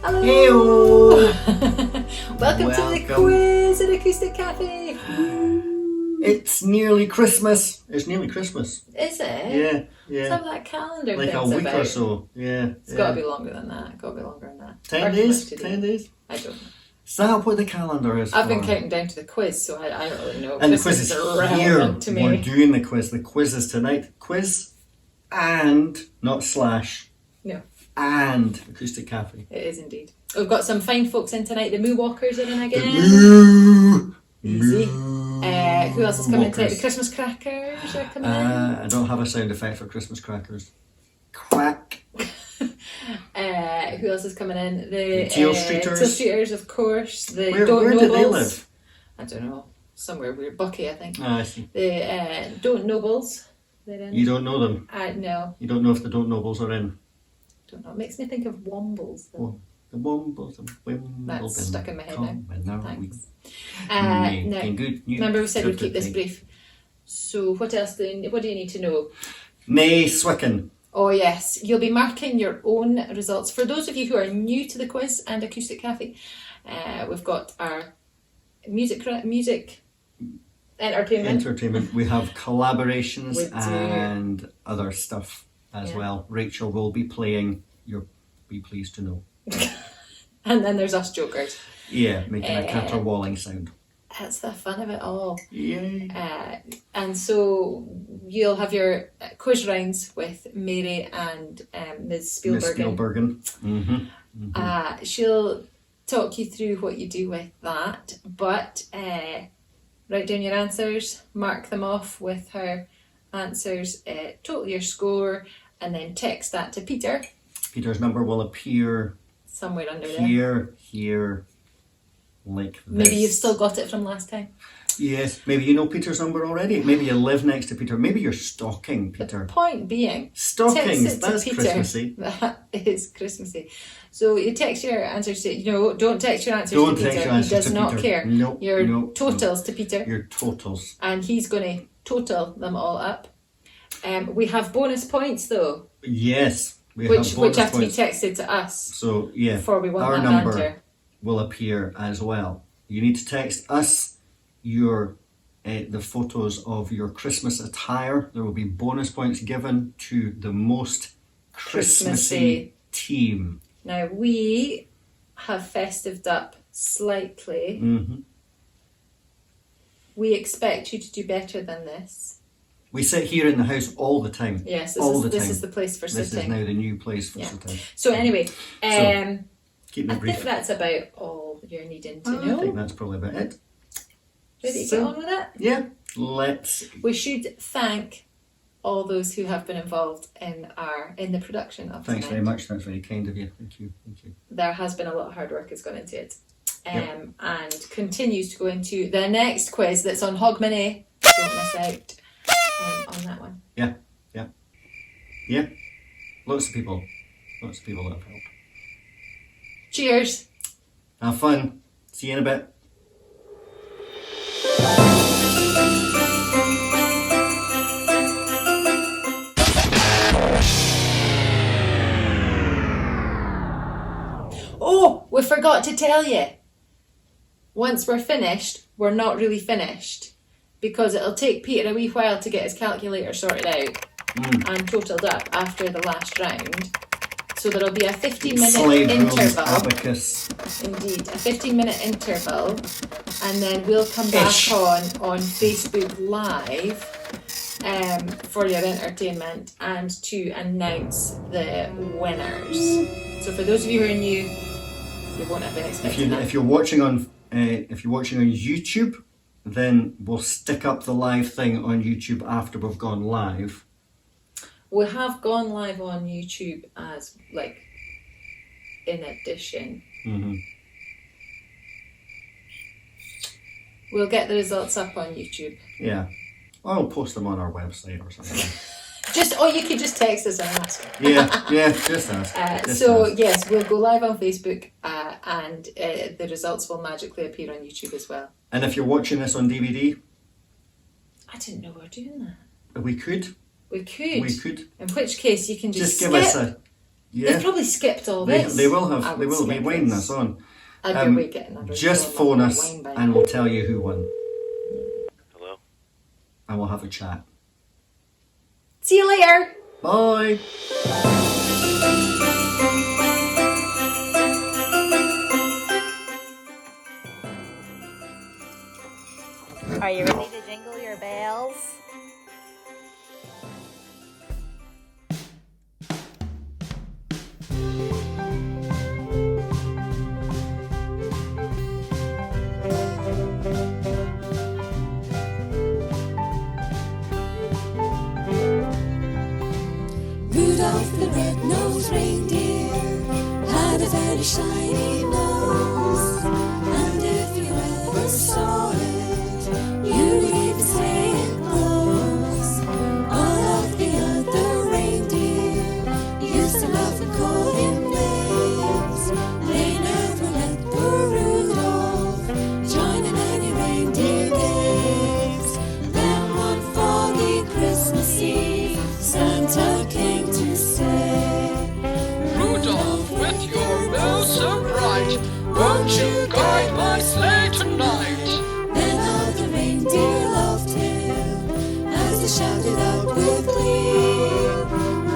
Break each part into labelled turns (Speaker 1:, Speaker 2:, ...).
Speaker 1: Hello!
Speaker 2: Hey-o.
Speaker 1: Welcome to the quiz at Acoustic Cafe.
Speaker 2: It's nearly Christmas. It's nearly Christmas.
Speaker 1: Is it?
Speaker 2: Yeah, yeah.
Speaker 1: Let's have that calendar
Speaker 2: like
Speaker 1: thing's
Speaker 2: a week
Speaker 1: about.
Speaker 2: or so. Yeah.
Speaker 1: It's got to be longer than that.
Speaker 2: 10 days? 10 days?
Speaker 1: I don't know.
Speaker 2: Is that what the calendar is
Speaker 1: I've
Speaker 2: for?
Speaker 1: been counting down to the quiz, so I don't really know.
Speaker 2: And the
Speaker 1: Christmas
Speaker 2: quiz is
Speaker 1: irrelevant to me.
Speaker 2: We're doing the quiz. The quiz is tonight. Quiz and, not slash.
Speaker 1: No.
Speaker 2: And Acoustic Cafe.
Speaker 1: It is indeed. We've got some fine folks in tonight. The Moo Walkers are in again.
Speaker 2: Moo!
Speaker 1: Easy. Who else is coming
Speaker 2: Walkers.
Speaker 1: tonight? The Christmas Crackers are coming in.
Speaker 2: I don't have a sound effect for Christmas crackers. Quack.
Speaker 1: Who else is coming in? The
Speaker 2: Teal Streeters.
Speaker 1: Teal Streeters, of course. The
Speaker 2: Where
Speaker 1: Don't
Speaker 2: do
Speaker 1: Nobles.
Speaker 2: they live?
Speaker 1: I don't know. Somewhere weird. Bucky, I think.
Speaker 2: I see.
Speaker 1: The Don't Nobles. They're in.
Speaker 2: You don't know them?
Speaker 1: No.
Speaker 2: You don't know if the Don't Nobles are in?
Speaker 1: Don't know. It makes me think of Wombles. Though.
Speaker 2: Oh, the Wombles and Wimbledon.
Speaker 1: That's stuck in my head now. Thanks.
Speaker 2: Making good news.
Speaker 1: Remember we said we'd keep this
Speaker 2: thing.
Speaker 1: brief. So what else? What do you need to know?
Speaker 2: Nay, Swicken.
Speaker 1: Oh yes, you'll be marking your own results. For those of you who are new to the quiz and Acoustic Cafe, we've got our music entertainment.
Speaker 2: We have collaborations
Speaker 1: We do.
Speaker 2: and other stuff as well. Rachel will be playing. You'll be pleased to know.
Speaker 1: And then there's us jokers.
Speaker 2: Yeah, making a caterwauling sound.
Speaker 1: That's the fun of it all.
Speaker 2: Yay.
Speaker 1: And so you'll have your quiz rounds with Mary and Ms. Spielbergen.
Speaker 2: Mm-hmm.
Speaker 1: She'll talk you through what you do with that, but write down your answers, mark them off with her answers, total your score, and then text that to Peter.
Speaker 2: Peter's number will appear
Speaker 1: Somewhere under
Speaker 2: here, like this.
Speaker 1: Maybe you've still got it from last time.
Speaker 2: Yes, maybe you know Peter's number already. Maybe you live next to Peter. Maybe you're stalking Peter.
Speaker 1: The point being,
Speaker 2: Stockings,
Speaker 1: text it to
Speaker 2: that's
Speaker 1: Peter.
Speaker 2: Christmassy.
Speaker 1: That is Christmassy. So you text your answers to, don't text your answers
Speaker 2: Don't
Speaker 1: to
Speaker 2: text
Speaker 1: Peter.
Speaker 2: your answers
Speaker 1: He does
Speaker 2: to
Speaker 1: not
Speaker 2: Peter.
Speaker 1: care.
Speaker 2: Nope,
Speaker 1: Your
Speaker 2: nope,
Speaker 1: totals to Peter.
Speaker 2: Your totals.
Speaker 1: And he's going to total them all up. We have bonus points though.
Speaker 2: Yes.
Speaker 1: Which have to be texted to us.
Speaker 2: So yeah,
Speaker 1: before we want
Speaker 2: our
Speaker 1: that
Speaker 2: number
Speaker 1: banter.
Speaker 2: will appear as well. You need to text us your the photos of your Christmas attire. There will be bonus points given to the most Christmassy team.
Speaker 1: Now we have festived up slightly.
Speaker 2: Mm-hmm.
Speaker 1: We expect you to do better than this.
Speaker 2: We sit here in the house all the time.
Speaker 1: Yes, this is the place for sitting.
Speaker 2: This is now the new place for sitting.
Speaker 1: So anyway,
Speaker 2: keep me
Speaker 1: I
Speaker 2: brief.
Speaker 1: think that's about all you're needing to know.
Speaker 2: I think that's probably about it.
Speaker 1: Ready to get on with it?
Speaker 2: Yeah, let's.
Speaker 1: We should thank all those who have been involved in the production of
Speaker 2: Thanks
Speaker 1: tonight.
Speaker 2: very much. That's very kind of you. Thank you.
Speaker 1: There has been a lot of hard work has gone into it,
Speaker 2: Yep.
Speaker 1: and continues to go into the next quiz that's on Hogmanay. Don't miss out on that one.
Speaker 2: Yeah. Lots of people that have helped.
Speaker 1: Cheers.
Speaker 2: Have fun. See you in a bit.
Speaker 1: Oh, we forgot to tell you. Once we're finished, we're not really finished because it'll take Peter a wee while to get his calculator sorted out and totalled up after the last round. So there'll be a 15-minute interval.
Speaker 2: Abacus.
Speaker 1: Indeed, a 15-minute interval, and then we'll come back on Facebook Live for your entertainment and to announce the winners. So for those of you who are new, you won't have been expecting that.
Speaker 2: If you're watching on YouTube, then we'll stick up the live thing on YouTube after we've gone live.
Speaker 1: We have gone live on YouTube as in addition.
Speaker 2: Mm-hmm.
Speaker 1: We'll get the results up on YouTube.
Speaker 2: Yeah, I'll post them on our website or something.
Speaker 1: You could just text us and ask.
Speaker 2: Yeah, just ask.
Speaker 1: Yes, we'll go live on Facebook and the results will magically appear on YouTube as well.
Speaker 2: And if you're watching this on DVD,
Speaker 1: I didn't know we were doing that.
Speaker 2: we could.
Speaker 1: We could.
Speaker 2: We could.
Speaker 1: In which case you can just
Speaker 2: give
Speaker 1: skip.
Speaker 2: us a Yeah.
Speaker 1: They've probably skipped all
Speaker 2: They,
Speaker 1: this.
Speaker 2: they will have.
Speaker 1: I
Speaker 2: They
Speaker 1: would
Speaker 2: will be
Speaker 1: skip
Speaker 2: winding
Speaker 1: this.
Speaker 2: us on.
Speaker 1: I'd be away getting a
Speaker 2: Just
Speaker 1: drink
Speaker 2: phone
Speaker 1: of
Speaker 2: us
Speaker 1: wine by
Speaker 2: and
Speaker 1: now.
Speaker 2: we'll tell you who won.
Speaker 3: Hello?
Speaker 2: And we'll have a chat.
Speaker 1: See you later.
Speaker 2: Bye.
Speaker 4: Are you ready to jingle your bells?
Speaker 5: Rudolph the red-nosed reindeer had a very shiny nose, and if you ever saw it, you'd even say it glows. All of the other reindeer used to laugh and call him names. They never let poor Rudolph join in any reindeer games. Then one foggy Christmas Eve, Santa came to say,
Speaker 6: Rudolph, with your nose so bright, won't you guide my sleigh tonight?
Speaker 5: Then all the reindeer loved him as they shouted out with glee,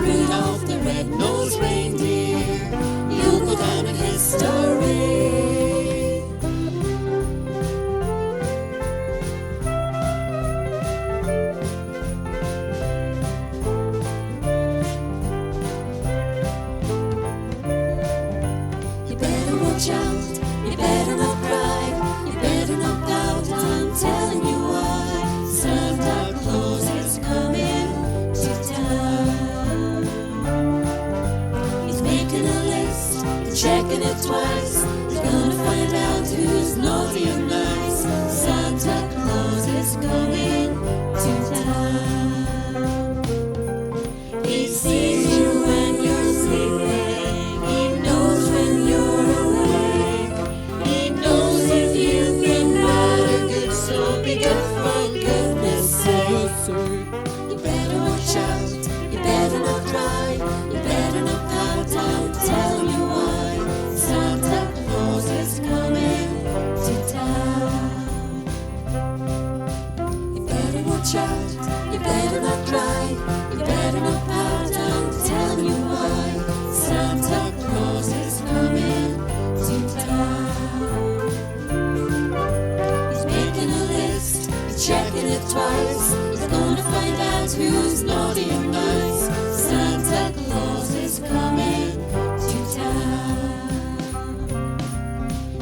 Speaker 5: Rudolph the red-nosed reindeer, you'll go down in history. You better watch out, you better not cry, you better not pout, I'm telling you why. Santa Claus is coming to town. He's making a list, he's checking it twice, he's gonna find out who's naughty and nice. Santa Claus is coming to town. He sees you when you're sleeping, he knows when you're awake, he knows if you've been bad or good, so be good for goodness sake. You better watch out, you better not cry, you better not pout, I'm telling you why. Santa Claus is coming to town. You better watch out, you better not cry, you better not pout, I'm telling you why. Santa Claus is coming to town. He's making a list, he's checking it twice, he's gonna find out who's naughty and nice. Santa Claus is coming to town.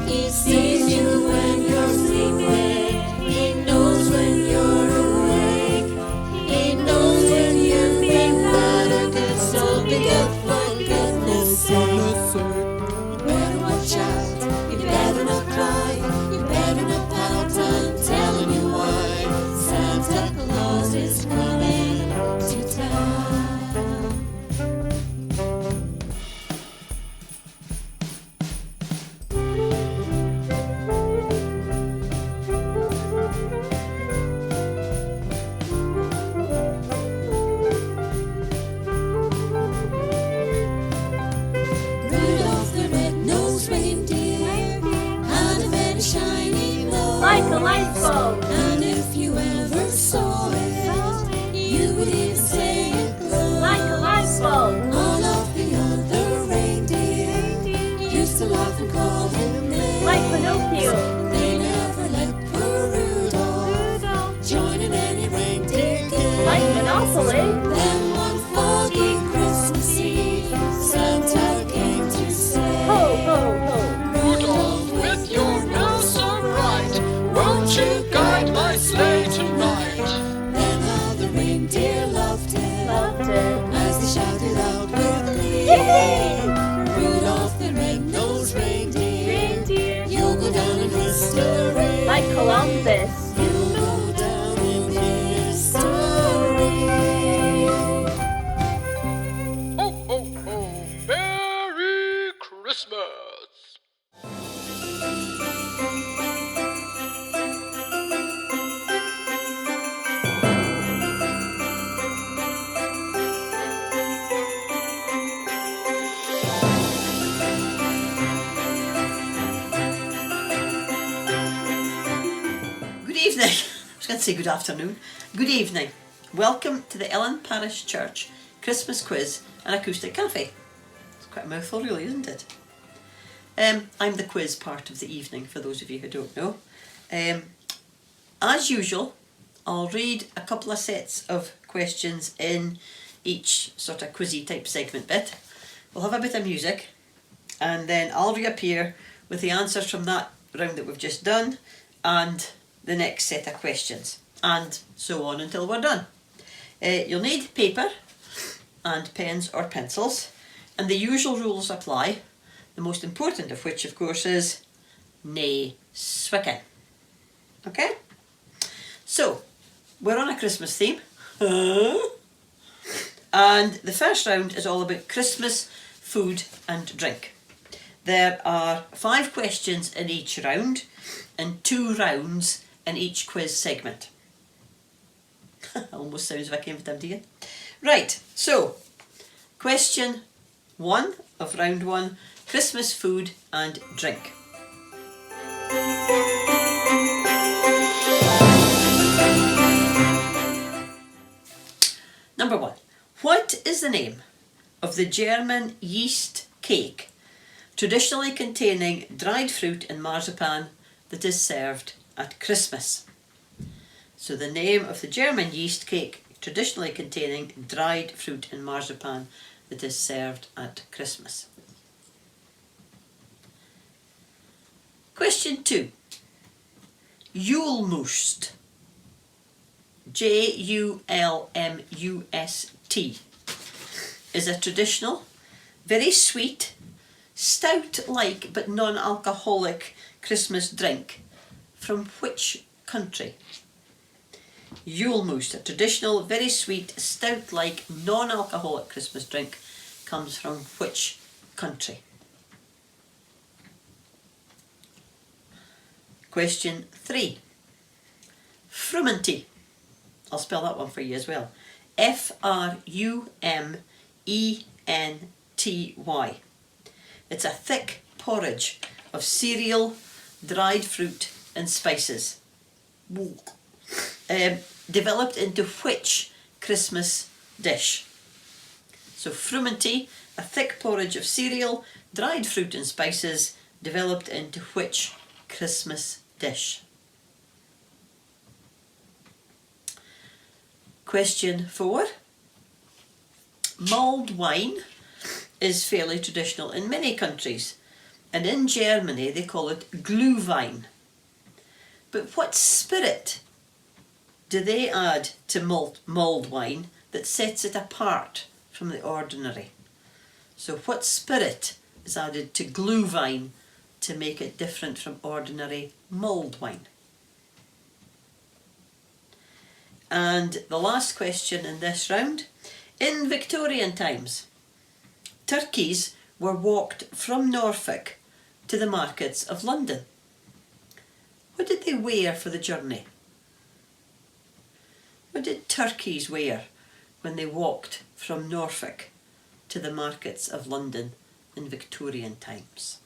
Speaker 5: He sees you when you're sleeping, he knows when you're awake, he knows when you've been bad or good, so be good for goodness sake. You better watch out, you better not cry, you better not pout, I'm telling you why. Santa Claus is coming to town. Rudolph the red-nosed reindeer had a very shiny nose,
Speaker 4: Like a light bulb.
Speaker 5: and if you ever saw it, you would even say it glows.
Speaker 4: Like a light bulb.
Speaker 5: All of the other reindeer used to laugh and call him names.
Speaker 4: Like Pinocchio.
Speaker 5: They never let poor Rudolph join in any reindeer game.
Speaker 4: Like Monopoly.
Speaker 5: Then one foggy Christmas Eve, Santa came to say,
Speaker 4: Ho, ho, ho.
Speaker 6: Rudolph, with your nose so bright, won't you guide my sleigh tonight?
Speaker 5: Then all the reindeer loved him
Speaker 4: Loved it.
Speaker 5: as they shouted out with glee,
Speaker 4: Yippee!
Speaker 5: Rudolph the red-nosed reindeer,
Speaker 4: Reindeer.
Speaker 5: you'll go down in history.
Speaker 4: Like Columbus.
Speaker 5: You'll go down in history.
Speaker 6: Ho, ho, ho! Merry Christmas!
Speaker 7: evening. I was going to say good afternoon. Good evening. Welcome to the Ellon Parish Church Christmas Quiz and Acoustic Cafe. It's quite a mouthful really, isn't it? I'm the quiz part of the evening, for those of you who don't know. As usual, I'll read a couple of sets of questions in each sort of quizzy type segment bit. We'll have a bit of music, and then I'll reappear with the answers from that round that we've just done and the next set of questions, and so on until we're done. You'll need paper and pens or pencils, and the usual rules apply, the most important of which of course is nae swicking. Okay? So, we're on a Christmas theme, and the first round is all about Christmas food and drink. There are 5 questions in each round and 2 rounds in each quiz segment. Almost sounds like I'm again. Right, so question 1 of round 1, Christmas food and drink. Number 1. What is the name of the German yeast cake traditionally containing dried fruit and marzipan that is served at Christmas? So the name of the German yeast cake traditionally containing dried fruit and marzipan that is served at Christmas. Question 2. Julmust. Julmust is a traditional, very sweet, stout-like but non-alcoholic Christmas drink from which country? Julmust, a traditional, very sweet, stout-like, non-alcoholic Christmas drink, comes from which country? Question 3. Frumenty. I'll spell that one for you as well. Frumenty. It's a thick porridge of cereal, dried fruit and spices. Developed into which Christmas dish? So frumenty, a thick porridge of cereal, dried fruit and spices, developed into which Christmas dish? Question 4. Mulled wine is fairly traditional in many countries, and in Germany they call it Glühwein. But what spirit do they add to mulled wine that sets it apart from the ordinary? So what spirit is added to Glühwein to make it different from ordinary mulled wine? And the last question in this round. In Victorian times, turkeys were walked from Norfolk to the markets of London. What did they wear for the journey? What did turkeys wear when they walked from Norfolk to the markets of London in Victorian times?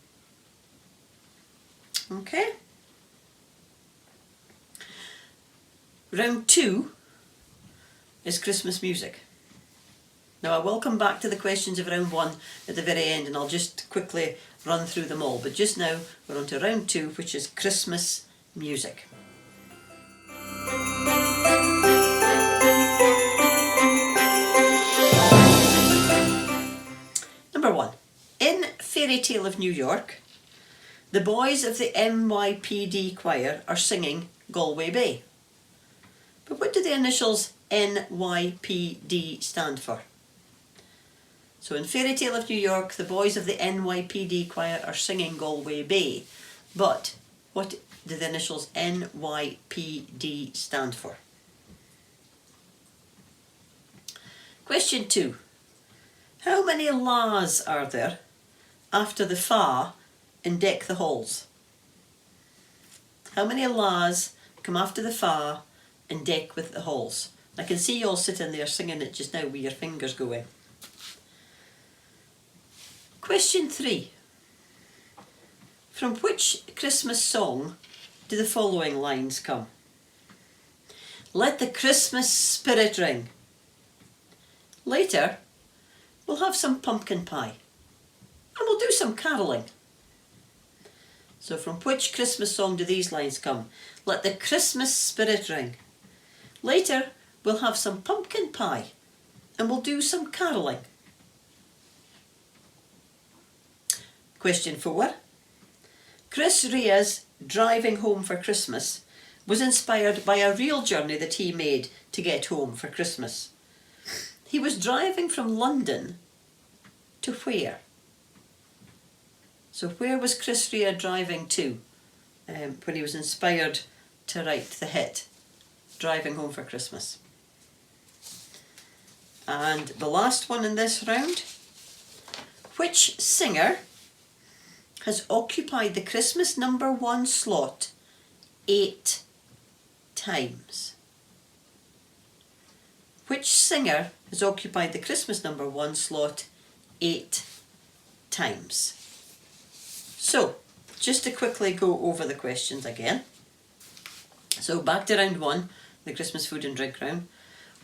Speaker 7: Okay. Round 2 is Christmas music. Now I will come back to the questions of round 1 at the very end, and I'll just quickly run through them all. But just now we're on to round 2, which is Christmas music. Number 1. In Fairy Tale of New York, the boys of the NYPD choir are singing Galway Bay. But what do the initials NYPD stand for? So in Fairy Tale of New York, the boys of the NYPD choir are singing Galway Bay. But what do the initials NYPD stand for? Question 2. How many la's are there after the fa in Deck the Halls? How many la's come after the fa in Deck with the Halls? I can see you all sitting there singing it just now with your fingers going. Question 3. From which Christmas song do the following lines come? let the Christmas spirit ring. Later, we'll have some pumpkin pie and we'll do some carolling. So from which Christmas song do these lines come? Let the Christmas spirit ring. Later, we'll have some pumpkin pie and we'll do some carolling. Question 4. Chris Rea's driving home for Christmas was inspired by a real journey that he made to get home for Christmas. He was driving from London to where? So where was Chris Rea driving to when he was inspired to write the hit Driving Home for Christmas? And the last one in this round. Which singer has occupied the Christmas number 1 slot 8 times? Which singer has occupied the Christmas number 1 slot 8 times? So, just to quickly go over the questions again. So back to round 1, the Christmas food and drink round.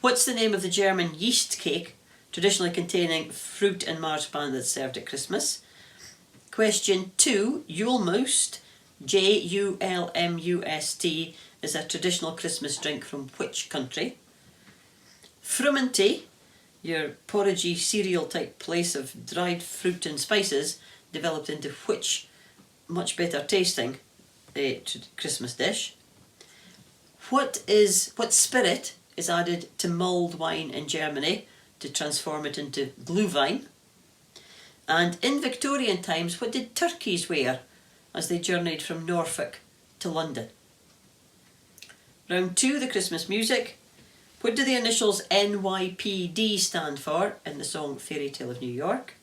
Speaker 7: What's the name of the German yeast cake, traditionally containing fruit and marzipan that's served at Christmas? Question 2, Julmust, Julmust, is a traditional Christmas drink from which country? Frumenty, your porridgey cereal type place of dried fruit and spices, developed into which much better tasting Christmas dish? What spirit is added to mulled wine in Germany to transform it into Glühwein? And in Victorian times, what did turkeys wear as they journeyed from Norfolk to London? Round 2, the Christmas music. What do the initials NYPD stand for in the song Fairy Tale of New York?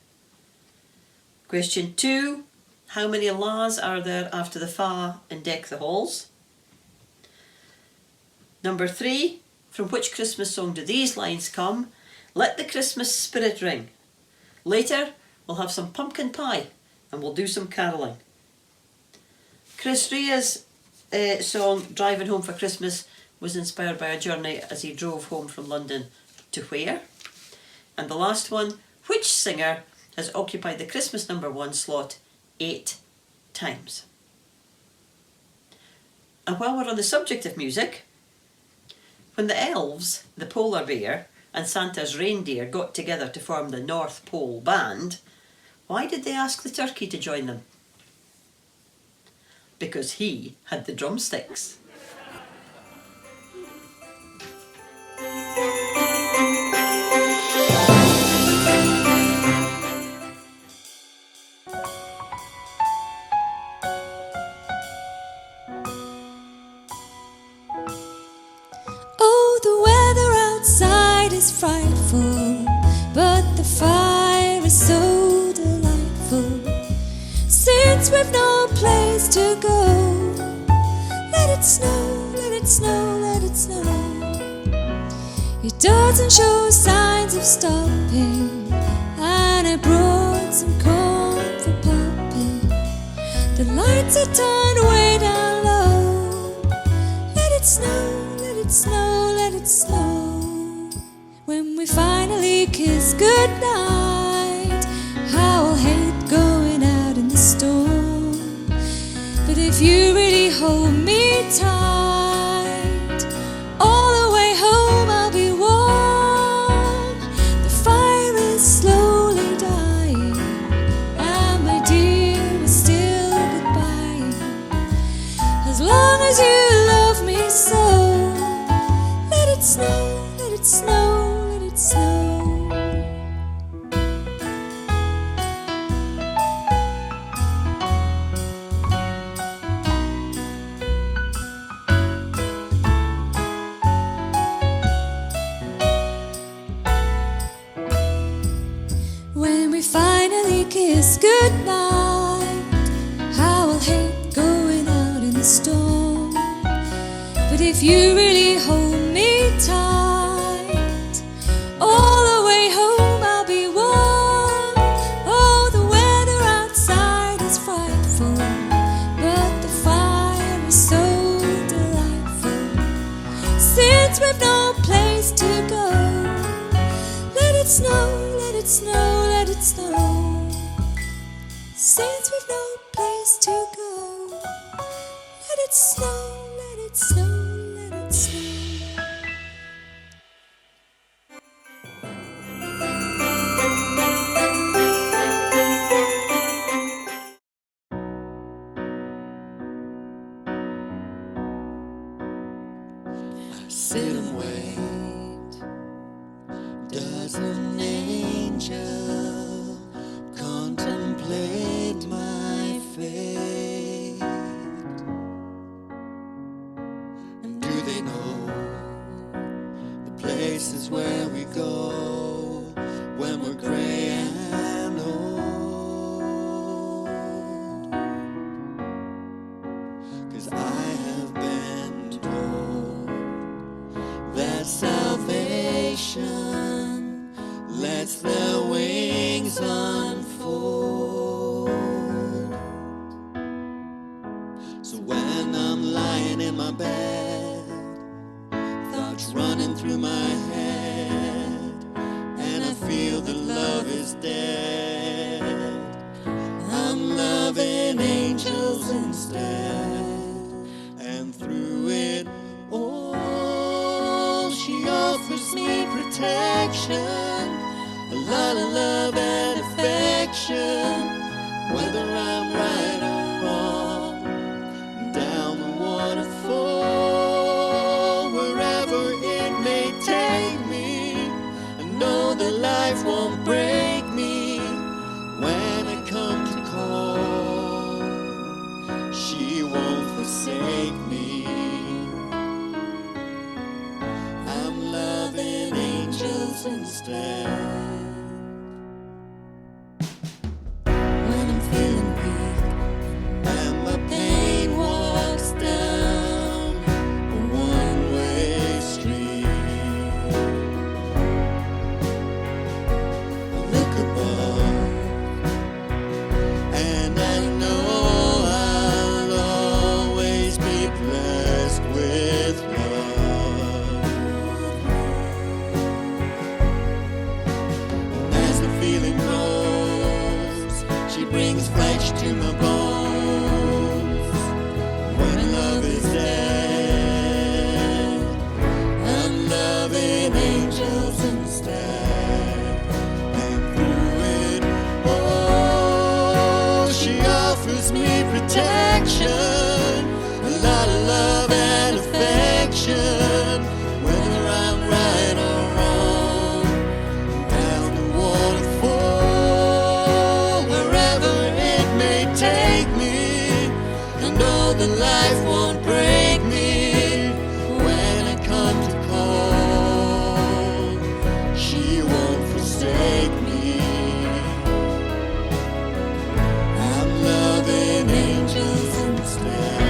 Speaker 7: Question 2, how many la's are there after the fa in Deck the Halls? Number 3, from which Christmas song do these lines come? Let the Christmas spirit ring. Later, we'll have some pumpkin pie and we'll do some carolling. Chris Rea's song Driving Home for Christmas was inspired by a journey as he drove home from London to where? And the last one, which singer has occupied the Christmas number 1 slot 8 times? And while we're on the subject of music, when the elves, the polar bear, and Santa's reindeer got together to form the North Pole Band, why did they ask the turkey to join them? Because he had the drumsticks.
Speaker 5: Oh, the weather outside is frightful, but the fire is so delightful. Since we've no place to go, let it snow, let it snow, let it snow. It doesn't show signs of stopping, and I brought some corn for popping. The lights are turned way down low. Let it snow, let it snow, let it snow. When we finally kiss goodnight, how I'll hate going out in the storm. But if you really hold me tight, all the way home I'll be warm. The fire is slowly dying, and my dear, it's still goodbye. As long as you love me so, let it snow, let it snow, let it snow. When we finally kiss goodnight, how I'll hate going out in the storm. But if you really hold me tight, all the way home I'll be warm. Oh, the weather outside is frightful, but the fire is so delightful. Since we snow, let it snow. Since we've no place to go, let it snow, let it snow, let it snow. Sit and wait. Does an angel contemplate my fate? And do they know the places where we go when we're gray and old? 'Cause I have been told that salvation lets their wings unfold. So when I'm lying in my bed, thoughts running through my head, and I feel that love is dead, I'm loving angels instead. And through it all, she offers me protection, a lot of love and affection, whether I'm right or wrong. Down the waterfall, wherever it may take me, I know that life won't break me when I come to call. She won't forsake me. I'm loving angels instead. When I'm feeling weak and my pain walks down a one-way street, I look above and I know I'll always be blessed with love. As the feeling grows, she brings flesh to my bones. When love is dead, I'm loving angels instead. And through it all, she offers me protection, a lot of love and affection, whether I'm right or wrong. Down the waterfall, wherever it may take me, I know that life won't break me when I come to call. She won't forsake me. I'm loving angels instead.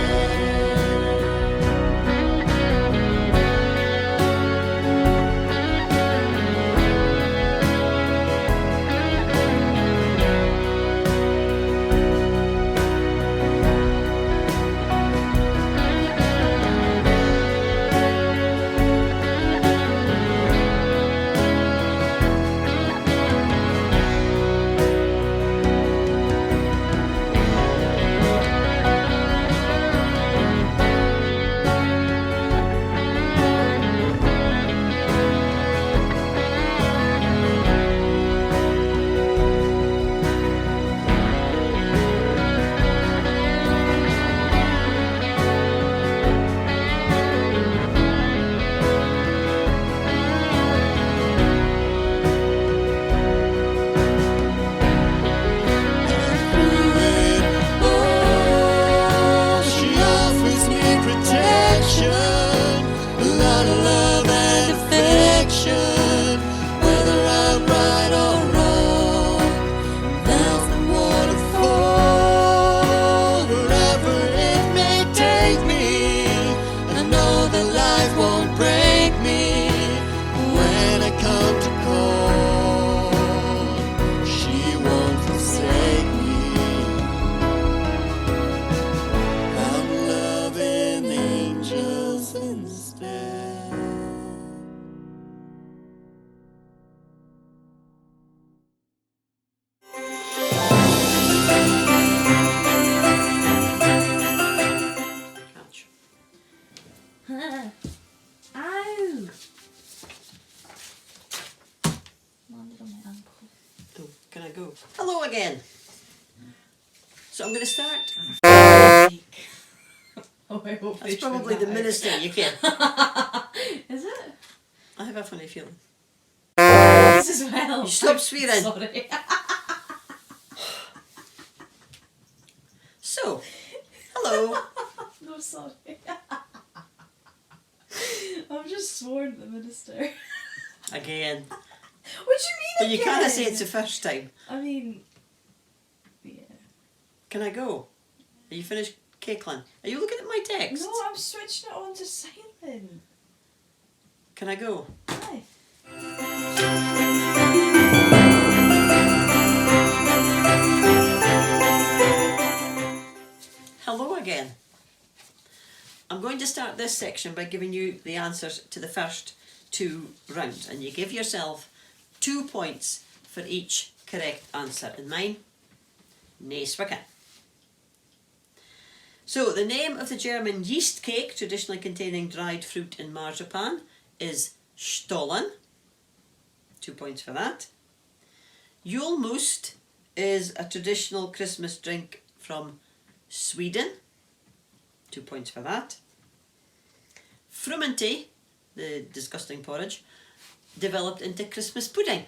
Speaker 7: to start?
Speaker 8: Oh, I hope
Speaker 7: That's probably the minister, you can.
Speaker 8: Is it?
Speaker 7: I have a funny feeling.
Speaker 8: This as well.
Speaker 7: You stop swearing.
Speaker 8: Sorry.
Speaker 7: So, hello.
Speaker 8: No, sorry. I've just sworn at the minister.
Speaker 7: Again.
Speaker 8: What do you mean
Speaker 7: But you
Speaker 8: again?
Speaker 7: can't say it's the first time.
Speaker 8: I mean, yeah.
Speaker 7: Can I go? Are you finished cackling? Are you looking at my text?
Speaker 8: No, I'm switching it on to silent.
Speaker 7: Can I go?
Speaker 8: Aye.
Speaker 7: Hello again. I'm going to start this section by giving you the answers to the first two rounds, and you give yourself 2 points for each correct answer. And mine, nace we can. So the name of the German yeast cake, traditionally containing dried fruit and marzipan, is Stollen. 2 points for that. Julmust is a traditional Christmas drink from Sweden. 2 points for that. Frumenty, the disgusting porridge, developed into Christmas pudding.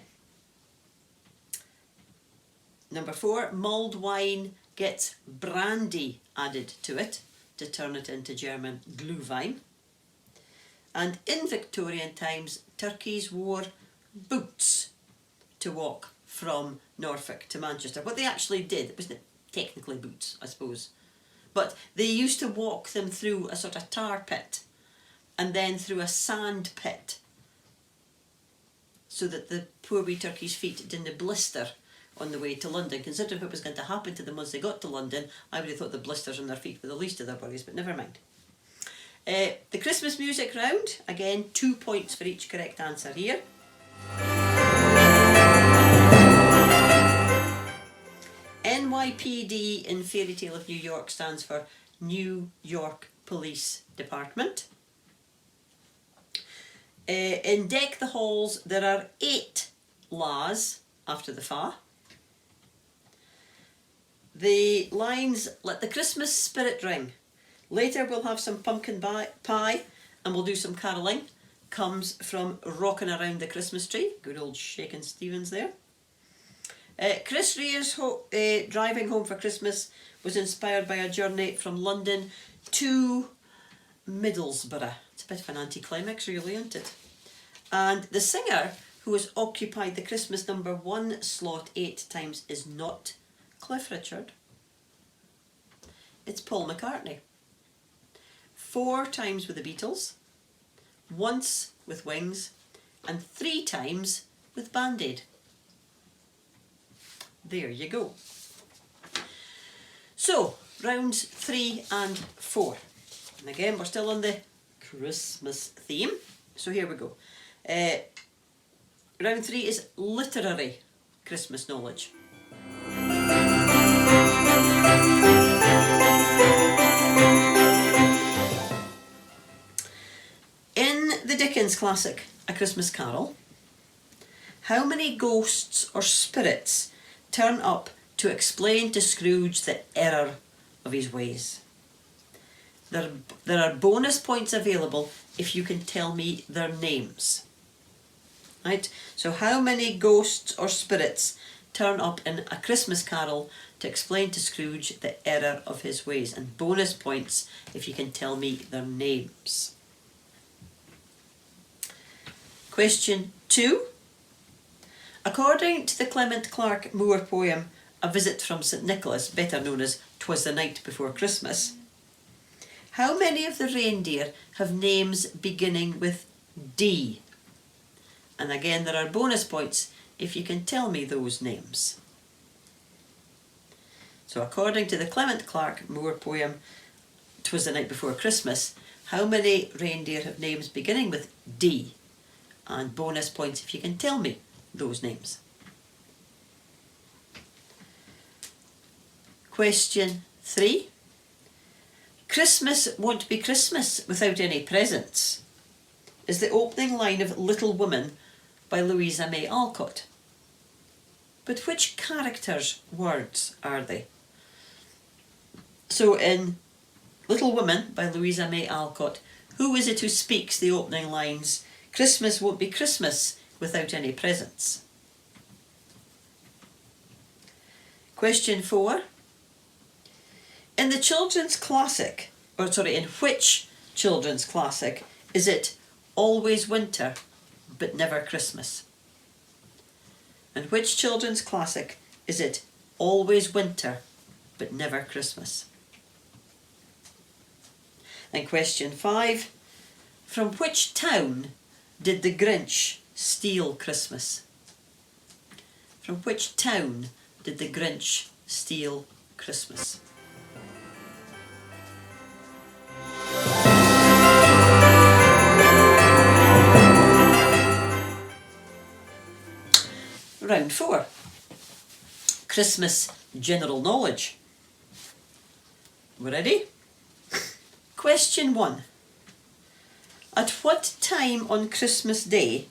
Speaker 7: Number 4, mulled wine gets brandy added to it to turn it into German Glühwein. And in Victorian times, turkeys wore boots to walk from Norfolk to Manchester. What they actually did, it wasn't technically boots, I suppose, but they used to walk them through a sort of tar pit and then through a sand pit so that the poor wee turkey's feet didn't blister on the way to London. Considering what was going to happen to them once they got to London, I would have thought the blisters on their feet were the least of their worries, but never mind. The Christmas music round, again 2 points for each correct answer here. NYPD in Fairy Tale of New York stands for New York Police Department. In Deck the Halls there are 8 laws after the fa. The lines, let the Christmas spirit ring. Later we'll have some pumpkin pie and we'll do some carolling. Comes from Rockin' Around the Christmas Tree. Good old Shakin' Stevens there. Chris Rere's driving home for Christmas was inspired by a journey from London to Middlesbrough. It's a bit of an anticlimax really, isn't it? And the singer who has occupied the Christmas number 1 slot 8 times is not Cliff Richard. It's Paul McCartney. 4 times with the Beatles, once with Wings, and 3 times with Band Aid. There you go. So, rounds 3 and 4. And again, we're still on the Christmas theme. So here we go. Round 3 is literary Christmas knowledge. In the Dickens classic, A Christmas Carol, how many ghosts or spirits turn up to explain to Scrooge the error of his ways? There are bonus points available if you can tell me their names. Right? So how many ghosts or spirits turn up in A Christmas Carol to explain to Scrooge the error of his ways? And bonus points if you can tell me their names. Question 2. According to the Clement Clarke Moore poem A Visit from St Nicholas, better known as 'Twas the Night Before Christmas, how many of the reindeer have names beginning with D? And again, there are bonus points if you can tell me those names. So according to the Clement Clarke Moore poem 'Twas the Night Before Christmas, how many reindeer have names beginning with D? And bonus points if you can tell me those names. Question 3. Christmas won't be Christmas without any presents is the opening line of Little Woman by Louisa May Alcott. But which character's words are they? So in Little Women by Louisa May Alcott, who is it who speaks the opening lines, "Christmas won't be Christmas without any presents"? Question 4. In which children's classic is it always winter but never Christmas? In which children's classic is it always winter but never Christmas? And question 5. From which town did the Grinch steal Christmas? From which town did the Grinch steal Christmas? Round 4. Christmas general knowledge. We ready? Question 1. At what time on Christmas Day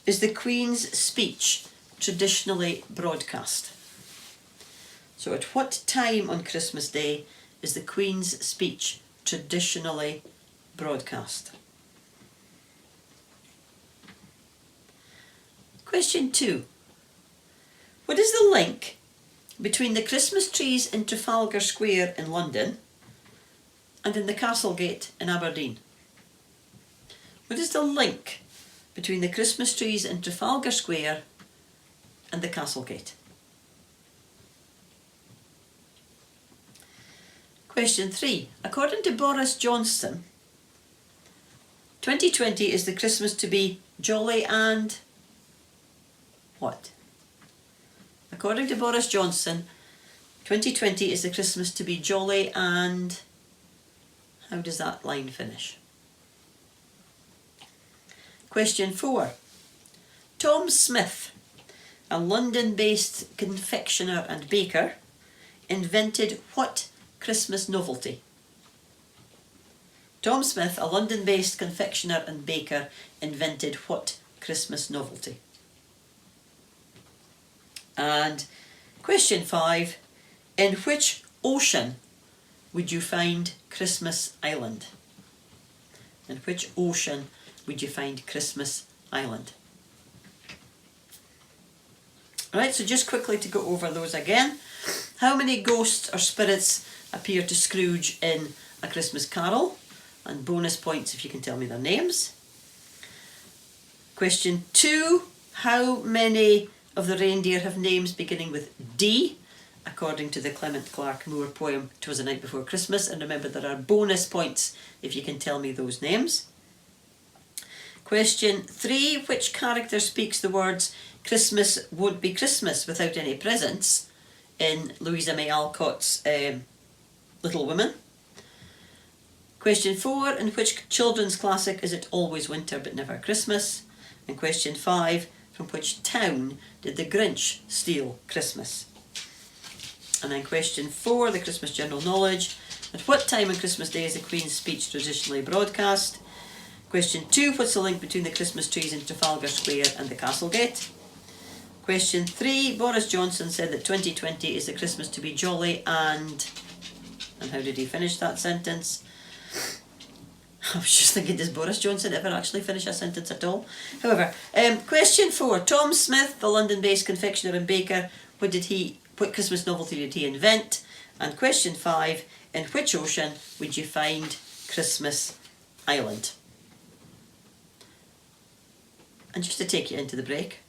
Speaker 7: is the Queen's speech traditionally broadcast? So at what time on Christmas Day is the Queen's speech traditionally broadcast? Question 2. What is the link between the Christmas trees in Trafalgar Square in London and in the Castlegate in Aberdeen? What is the link between the Christmas trees in Trafalgar Square and the Castlegate? Question 3. According to Boris Johnson, 2020 is the Christmas to be jolly and what? According to Boris Johnson, 2020 is the Christmas to be jolly and... how does that line finish? Question 4. Tom Smith, a London-based confectioner and baker, invented what Christmas novelty? Tom Smith, a London-based confectioner and baker, invented what Christmas novelty? And question 5. In which ocean would you find Christmas Island? In which ocean would you find Christmas Island? Alright, so just quickly to go over those again. How many ghosts or spirits appear to Scrooge in A Christmas Carol? And bonus points if you can tell me their names. Question 2. How many of the reindeer have names beginning with D, according to the Clement Clarke Moore poem "'Twas the Night Before Christmas"? And remember, there are bonus points if you can tell me those names. Question 3. Which character speaks the words "Christmas won't be Christmas without any presents" in Louisa May Alcott's Little Women? Question 4. In which children's classic is it always winter but never Christmas? And question 5. From which town did the Grinch steal Christmas? And then question 4, the Christmas general knowledge. At what time on Christmas Day is the Queen's speech traditionally broadcast? Question 2, what's the link between the Christmas trees in Trafalgar Square and the Castlegate? Question 3, Boris Johnson said that 2020 is the Christmas to be jolly and how did he finish that sentence? I was just thinking, does Boris Johnson ever actually finish a sentence at all? However, question 4. Tom Smith, the London-based confectioner and baker, what Christmas novelty did he invent? And question 5. In which ocean would you find Christmas Island? And just to take you into the break,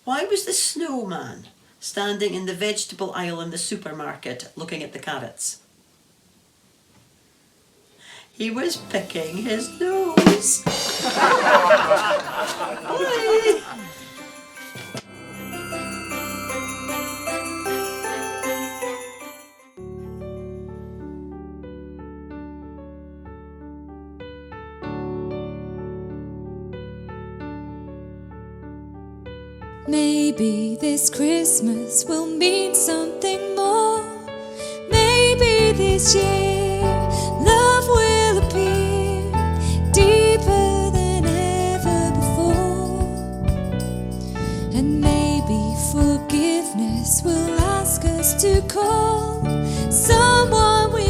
Speaker 7: why was the snowman standing in the vegetable aisle in the supermarket looking at the carrots? He was picking his nose. Bye.
Speaker 5: Maybe this Christmas will mean something more. Maybe this year love will appear deeper than ever before. And maybe forgiveness will ask us to call someone we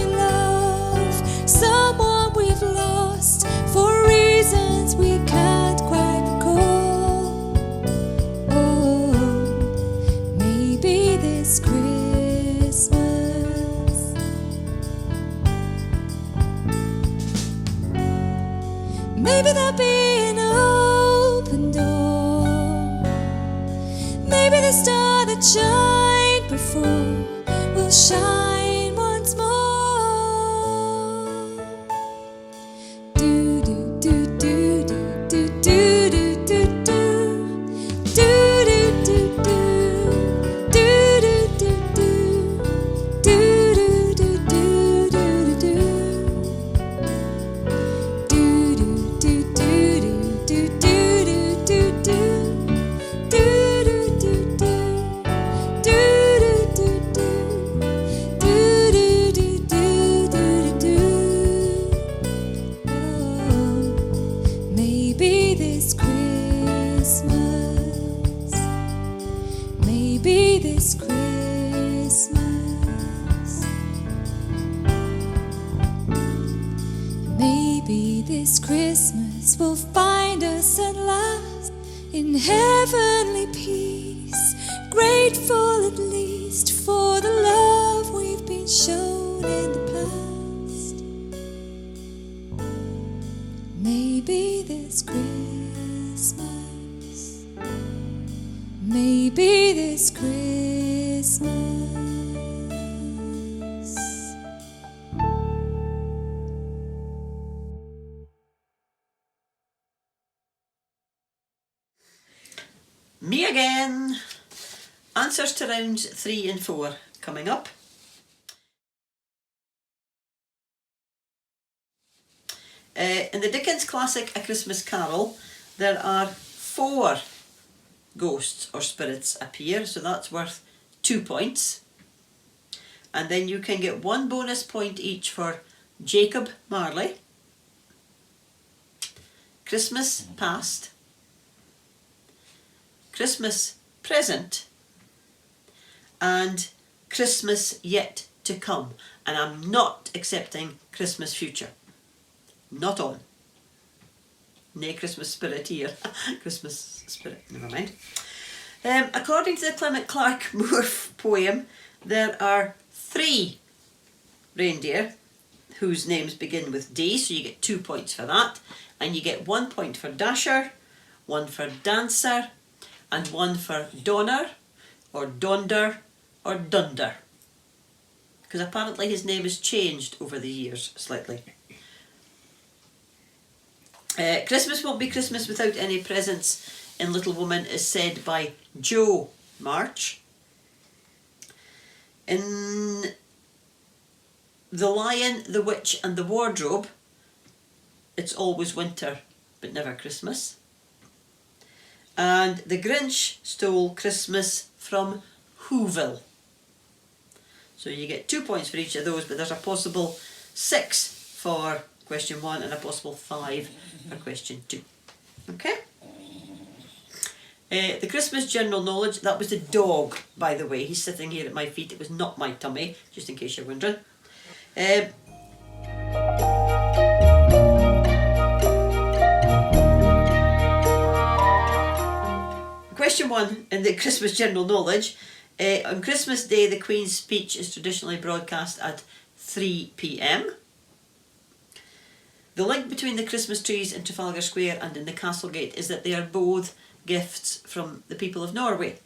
Speaker 5: Maybe there'll be an open door. Maybe the star that shined before will shine once more. Do do do do do do do do do do do do do do do do do do do do. Maybe this Christmas, maybe this Christmas, maybe this Christmas will find us at last in heavenly peace, grateful at least for the love we've been shown in the past. Maybe this Christmas, maybe this Christmas.
Speaker 7: Me again. Answers to rounds 3 and 4 coming up. In the Dickens classic A Christmas Carol, there are 4 ghosts or spirits appear, so that's worth 2 points. And then you can get 1 bonus point each for Jacob Marley, Christmas Past, Christmas Present, and Christmas Yet to Come. And I'm not accepting Christmas Future. Not on. Nay Christmas Spirit here. Christmas Spirit, never mind. According to the Clement Clarke Moore poem, there are 3 reindeer whose names begin with D, so you get 2 points for that. And you get 1 point for Dasher, 1 for Dancer, and 1 for Donner, or Donder, or Dunder. Because apparently his name has changed over the years slightly. Christmas won't be Christmas without any presents in Little Woman is said by Joe March. In The Lion, the Witch and the Wardrobe, it's always winter but never Christmas. And The Grinch stole Christmas from Whoville. So you get 2 points for each of those, but there's a possible 6 for question 1 and a possible 5 for question 2. Okay? The Christmas general knowledge, that was the dog, by the way. He's sitting here at my feet. It was not my tummy, just in case you're wondering. Question 1 in the Christmas general knowledge. On Christmas Day, the Queen's speech is traditionally broadcast at 3 p.m. The link between the Christmas trees in Trafalgar Square and in the Castlegate is that they are both gifts from the people of Norway.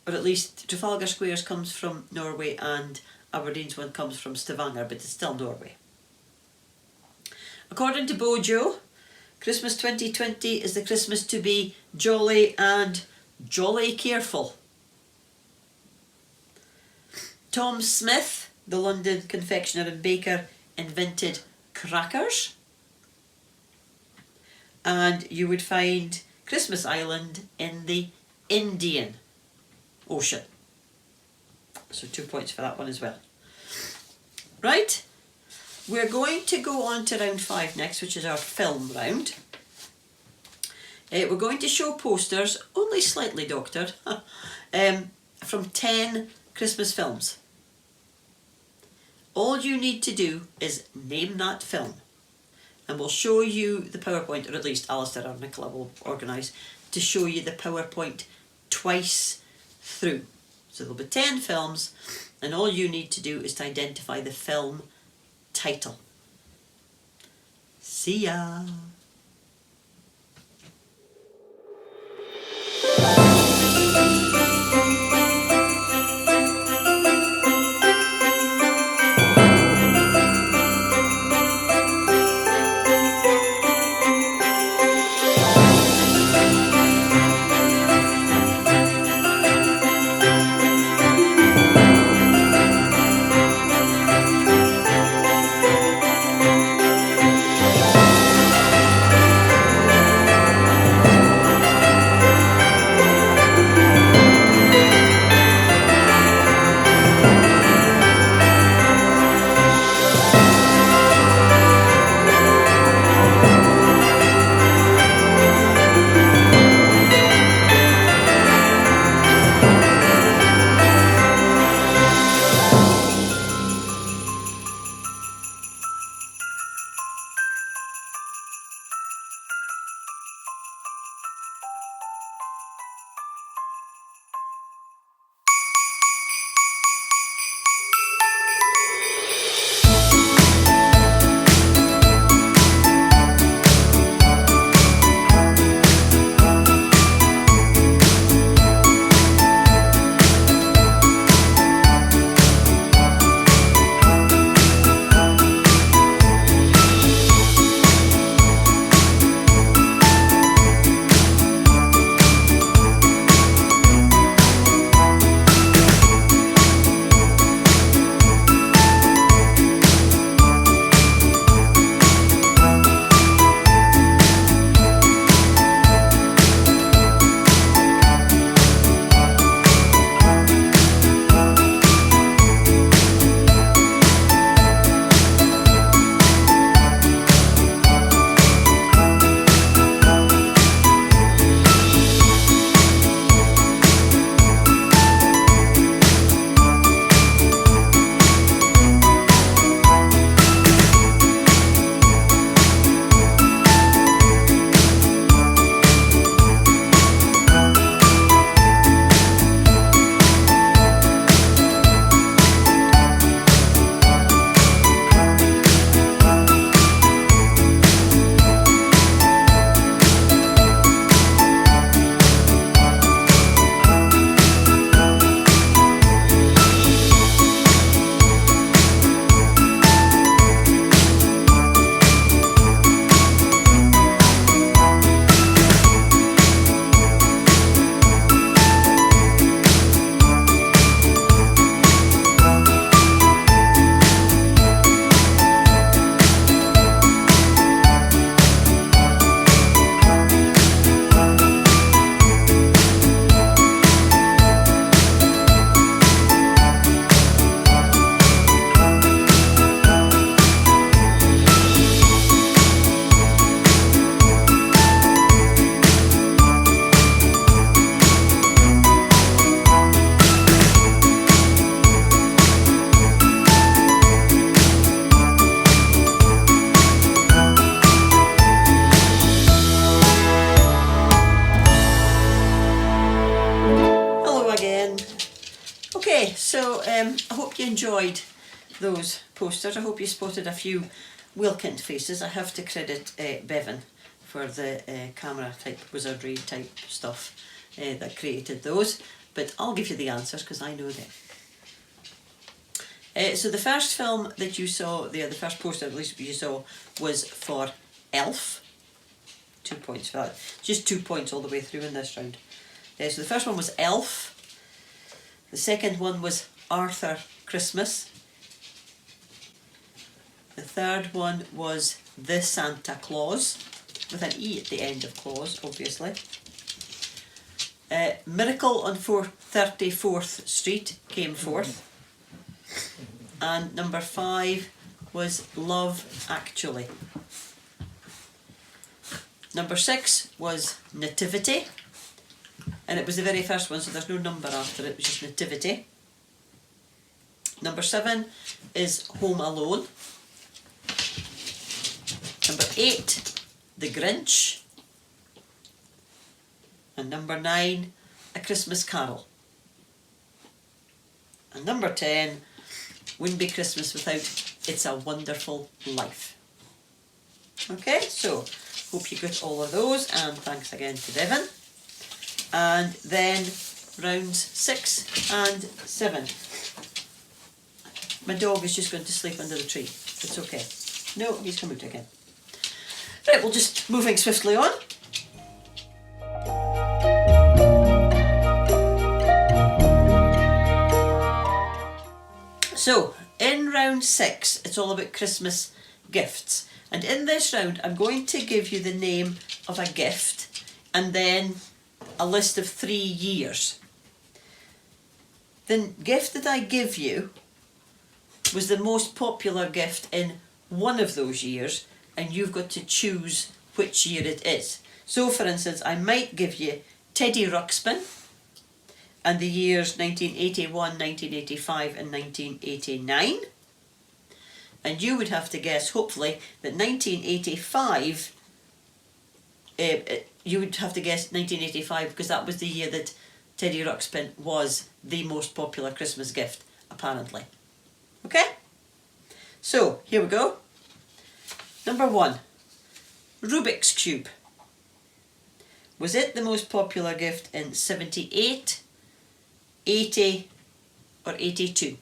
Speaker 7: Or at least Trafalgar Square's comes from Norway and Aberdeen's one comes from Stavanger, but it's still Norway. According to Bojo, Christmas 2020 is the Christmas to be jolly and jolly careful. Tom Smith, the London confectioner and baker, invented crackers. And you would find Christmas Island in the Indian Ocean. So 2 points for that one as well. Right, we're going to go on to round 5 next, which is our film round. We're going to show posters, only slightly doctored, from 10 Christmas films. All you need to do is name that film. And we'll show you the PowerPoint, or at least Alastair or Nicola will organise to show you the PowerPoint twice through. So there'll be 10 films, and all you need to do is to identify the film title. See ya. I hope you enjoyed those posters. I hope you spotted a few Wilkins faces. I have to credit Bevan for the camera type wizardry type stuff that created those, but I'll give you the answers because I know them. So the first film that you saw there, the first poster at least you saw, was for Elf. 2 points for that. Just 2 points all the way through in this round. So the first one was Elf. The second one was Arthur Christmas. The third one was The Santa Claus, with an E at the end of Claus, obviously. Miracle on 34th Street came fourth. And number 5 was Love Actually. Number 6 was Nativity, and it was the very first one, so there's no number after it, it was just Nativity. Number 7 is Home Alone. Number 8, The Grinch. And number 9, A Christmas Carol. And number 10, wouldn't be Christmas without It's a Wonderful Life. Okay, so hope you got all of those, and thanks again to Devon. And then rounds 6 and 7. My dog is just going to sleep under the tree. It's okay. No, he's come out again. Right, we'll just moving swiftly on. So, in round 6, it's all about Christmas gifts. And in this round, I'm going to give you the name of a gift and then a list of 3 years. The gift that I give you was the most popular gift in one of those years, and you've got to choose which year it is. So, for instance, I might give you Teddy Ruxpin, and the years 1981, 1985 and 1989. And you would have to guess, hopefully, that 1985, you would have to guess 1985 because that was the year that Teddy Ruxpin was the most popular Christmas gift, apparently. Okay? So, here we go. Number 1, Rubik's Cube. Was it the most popular gift in 78, 80 or 82?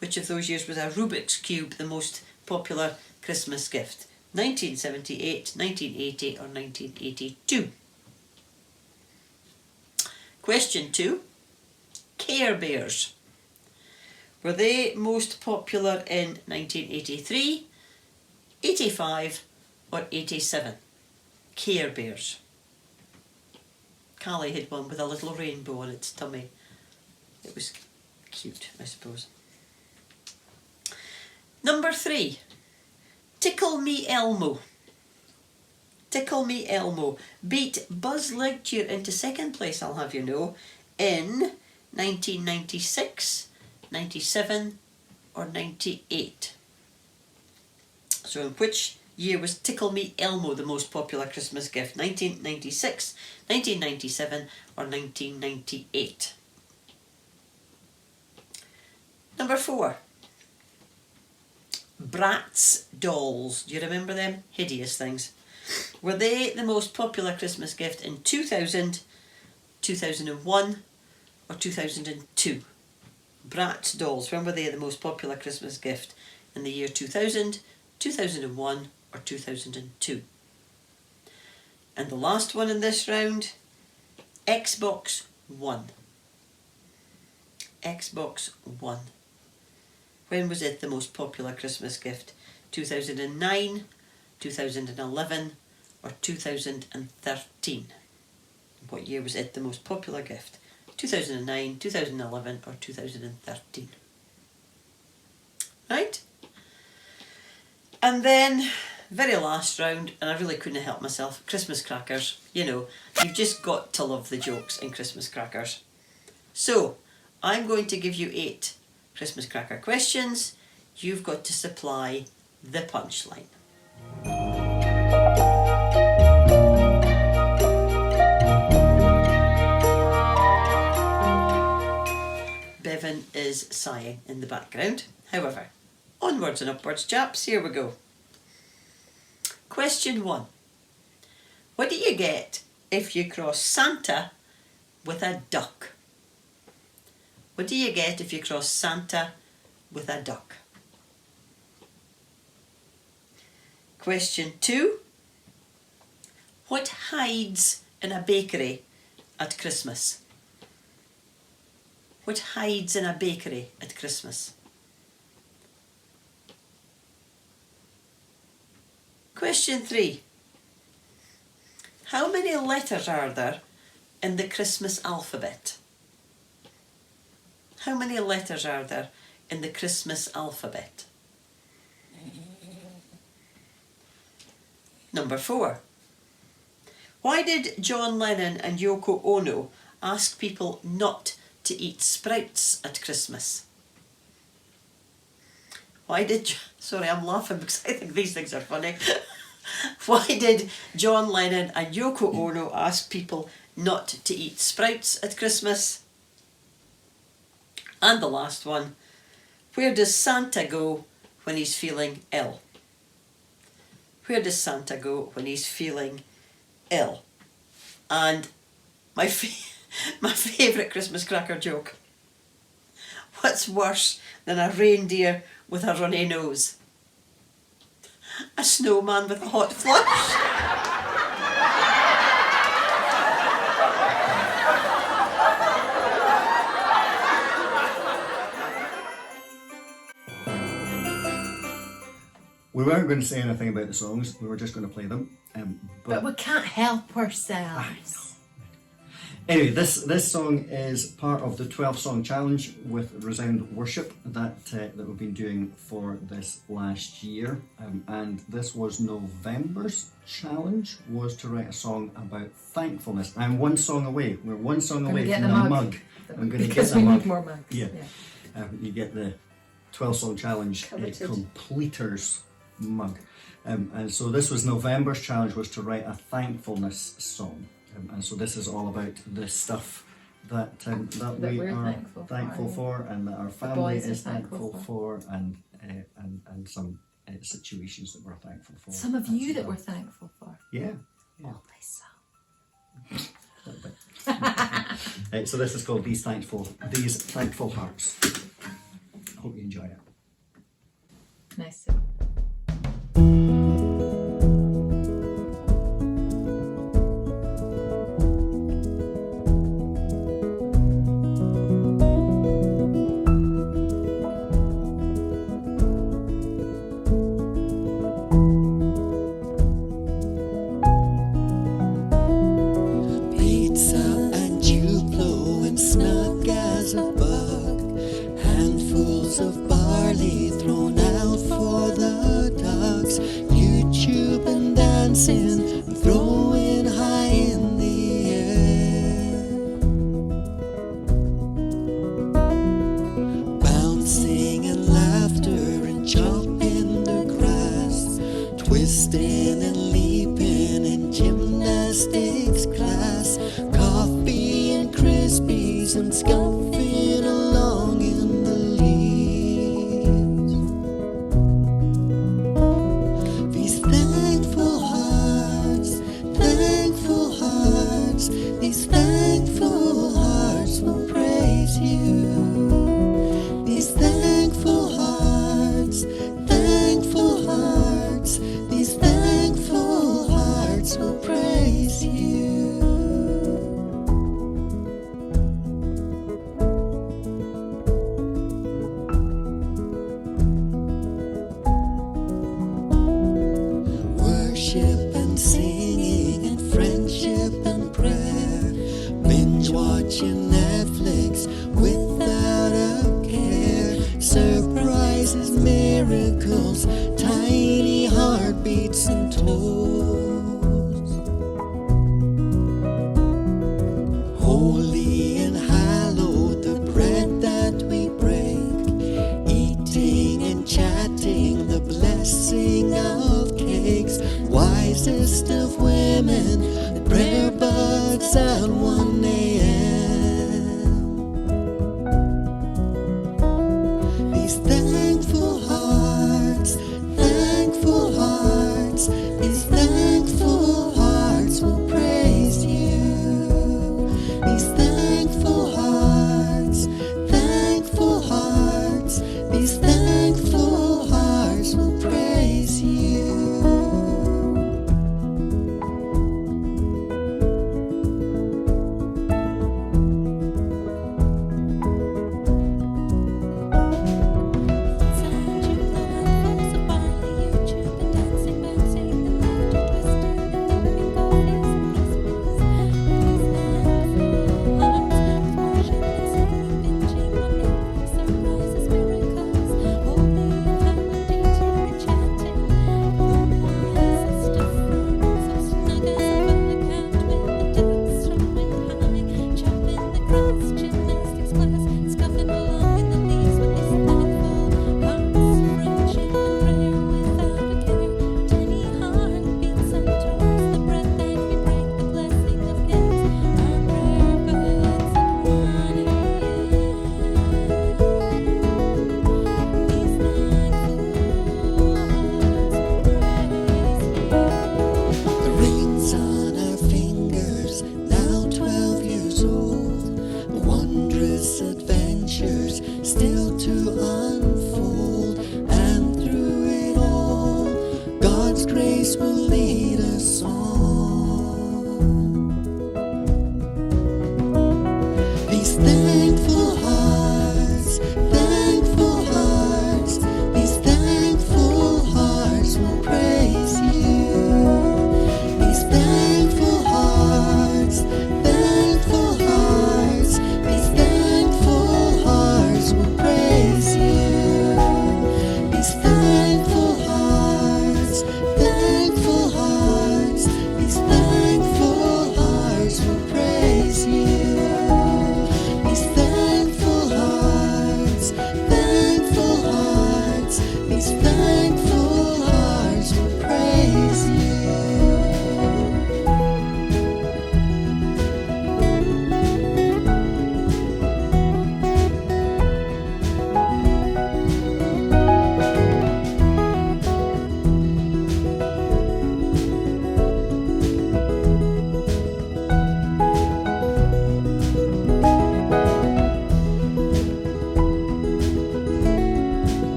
Speaker 7: Which of those years was a Rubik's Cube the most popular Christmas gift? 1978, 1980 or 1982? Question 2. Care Bears. Were they most popular in 1983, 85 or 87? Care Bears. Callie had one with a little rainbow on its tummy. It was cute, I suppose. Number 3. Tickle Me Elmo. Tickle Me Elmo beat Buzz Lightyear into second place, I'll have you know, in 1996, 97 or 98. So in which year was Tickle Me Elmo the most popular Christmas gift? 1996, 1997 or 1998? Number 4. Bratz dolls. Do you remember them? Hideous things. Were they the most popular Christmas gift in 2000, 2001 or 2002? Bratz dolls. When were they the most popular Christmas gift? In the year 2000, 2001 or 2002? And the last one in this round, Xbox One. Xbox One. When was it the most popular Christmas gift? 2009, 2011 or 2013? What year was it the most popular gift? 2009, 2011 or 2013? Right? And then, very last round, and I really couldn't help myself, Christmas crackers. You know, you've just got to love the jokes in Christmas crackers. So, I'm going to give you 8 Christmas cracker questions. You've got to supply the punchline. Bevan is sighing in the background. However, onwards and upwards, chaps, here we go. Question 1. What do you get if you cross Santa with a duck? What do you get if you cross Santa with a duck? Question 2. What hides in a bakery at Christmas? What hides in a bakery at Christmas? Question 3. How many letters are there in the Christmas alphabet? How many letters are there in the Christmas alphabet? Number 4. Why did John Lennon and Yoko Ono ask people not to eat sprouts at Christmas? Sorry, I'm laughing because I think these things are funny. Why did John Lennon and Yoko Ono ask people not to eat sprouts at Christmas? And the last one, where does Santa go when he's feeling ill? where does Santa go when he's feeling ill? And my my favourite Christmas cracker joke. What's worse than a reindeer with a runny nose? A snowman with a hot flush.
Speaker 2: We weren't going to say anything about the songs, we were just going to play them.
Speaker 1: But we can't help ourselves.
Speaker 2: Anyway, this song is part of the 12 song challenge with Resound Worship that we've been doing for this last year. And this was November's challenge, was to write a song about thankfulness. I'm one song away. We're one song away from the mug. I'm going to get the
Speaker 1: we
Speaker 2: mug.
Speaker 1: need more mugs.
Speaker 2: Yeah. You get the 12 song challenge completers mug. And so this was November's challenge, was to write a thankfulness song. And so this is all about the stuff that we
Speaker 1: we're
Speaker 2: are
Speaker 1: thankful
Speaker 2: for, and that our family
Speaker 1: boys are
Speaker 2: is thankful
Speaker 1: thankful
Speaker 2: for, and some situations that we're thankful for.
Speaker 1: Some of you
Speaker 2: as
Speaker 1: that
Speaker 2: well.
Speaker 1: we're thankful for.
Speaker 2: Yeah.
Speaker 1: Only some.
Speaker 2: So this is called These Thankful Hearts. Hope you enjoy it.
Speaker 1: Nice.
Speaker 5: Pizza and Duplo and snug as a bug. Handfuls of barley thrown out for the ducks. YouTube and dancing and throwing high in the air. Bouncing and laughter and chopping the grass. Twisting and leaping in gymnastics class. Coffee and Krispies and scuffing along in the leaves. These thankful hearts, these thankful hearts will praise you. These thankful hearts, these thankful hearts will praise you. Worship and singing and friendship and prayer. Binge watching Netflix without a care. Surprises, miracles, tiny heartbeats and toes. Holy and hallowed the bread that we break. Eating and chatting the blessing of cakes. Wisest of women, the prayer buds at 1 a.m. These thankful hearts, these thankful hearts will praise you. These thankful hearts, these thankful hearts will praise you. peace will lead us on. These thankful hearts, thankful hearts, these thankful hearts will praise you. These thankful hearts, thankful hearts, these thankful hearts will praise you. These thankful hearts, thankful hearts, these thankful hearts will praise you. These thankful hearts, thankful hearts, these thankful hearts will praise you.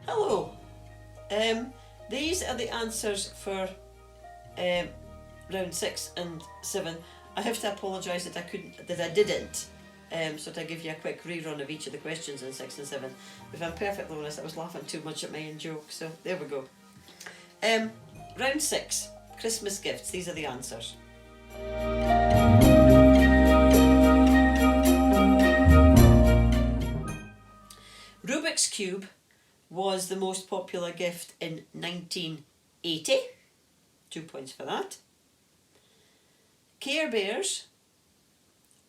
Speaker 5: Hello. These are the answers for round 6 and 7. I have to apologise that I didn't sort of give you a quick rerun of each of the questions in 6 and 7. If I'm perfectly honest, I was laughing too much at my own joke, so there we go. Round 6, Christmas gifts. These are the answers. Rubik's Cube was the most popular gift in 1980. 2 points for that. Care Bears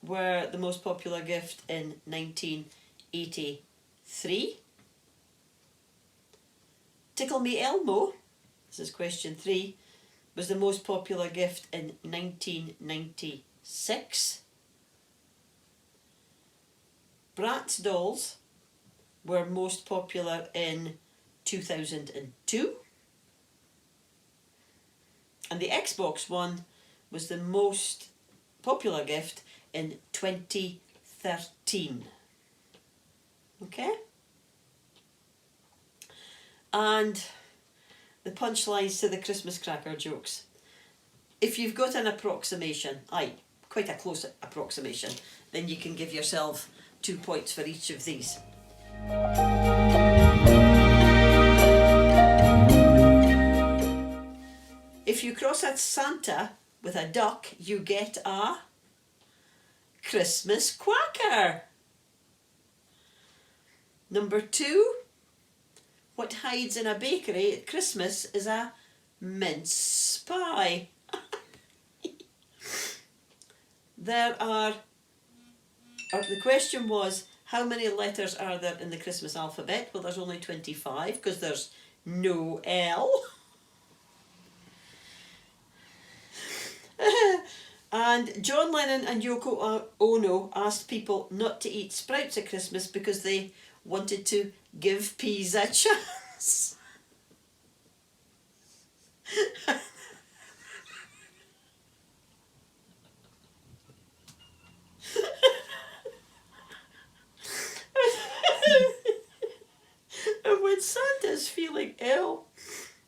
Speaker 5: were the most popular gift in 1983. Tickle Me Elmo, this is question 3, was the most popular gift in 1996. Bratz dolls were most popular in 2002. And the Xbox One was the most popular gift in 2013. Okay? And the punchlines to the Christmas cracker jokes. If you've got an approximation, quite a close approximation, then you can give yourself 2 points for each of these. If you cross out Santa with a duck, you get a Christmas quacker. Number 2, what hides in a bakery at Christmas is a mince pie. The question was, how many letters are there in the Christmas alphabet? Well, there's only 25 because there's no L. And John Lennon and Yoko Ono asked people not to eat sprouts at Christmas because they wanted to give peas a chance. And when Santa's feeling ill,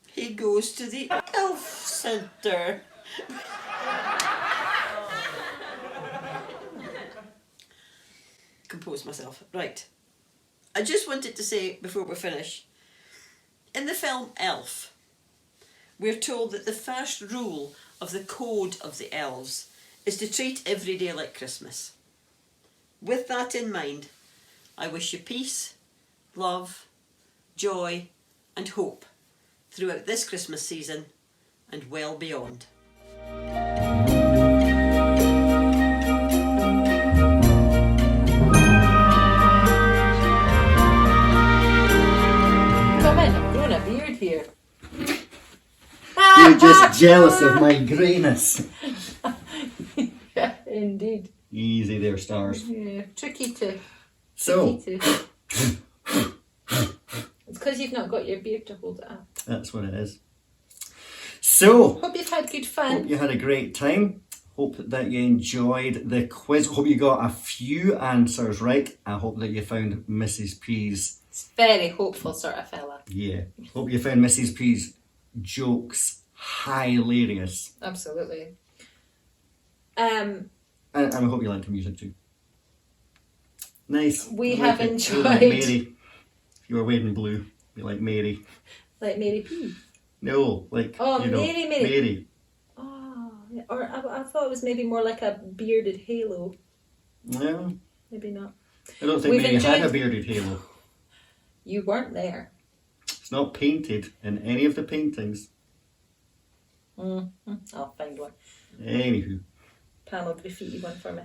Speaker 5: he goes to the elf centre. Compose myself. Right. I just wanted to say before we finish, in the film Elf, we're told that the first rule of the code of the elves is to treat every day like Christmas. With that in mind, I wish you peace, love, joy and hope throughout this Christmas season and well beyond.
Speaker 1: Come in, I'm growing a beard here.
Speaker 2: You're just jealous of my greyness.
Speaker 1: Indeed.
Speaker 2: Easy there, stars.
Speaker 1: Yeah, tricky to.
Speaker 2: So,
Speaker 1: Tricky to. It's because you've not got your beard to hold it up.
Speaker 2: that's what it is. So,
Speaker 1: Hope you've had good
Speaker 2: hope
Speaker 1: fun.
Speaker 2: you had a great time. Hope that you enjoyed the quiz. Hope you got a few answers right. I hope that you found Mrs. P's.
Speaker 1: It's very hopeful sort of fella.
Speaker 2: Yeah. Hope you found Mrs. P's jokes hilarious.
Speaker 1: Absolutely.
Speaker 2: And I hope you liked the music too. Nice.
Speaker 1: We
Speaker 2: Like
Speaker 1: have
Speaker 2: it.
Speaker 1: enjoyed-
Speaker 2: You're like Mary. If you were wearing blue, be like Mary.
Speaker 1: Like Mary P.
Speaker 2: No, like
Speaker 1: Oh,
Speaker 2: you know,
Speaker 1: Mary.
Speaker 2: Mary.
Speaker 1: Oh, yeah. Or I thought it was maybe more like a bearded halo.
Speaker 2: No,
Speaker 1: Maybe not.
Speaker 2: I don't think
Speaker 1: We've
Speaker 2: Mary had a
Speaker 1: enjoyed-
Speaker 2: bearded halo.
Speaker 1: You weren't there.
Speaker 2: It's not painted in any of the paintings.
Speaker 1: I'll find one.
Speaker 2: Anywho,
Speaker 1: Panel graffiti one for me.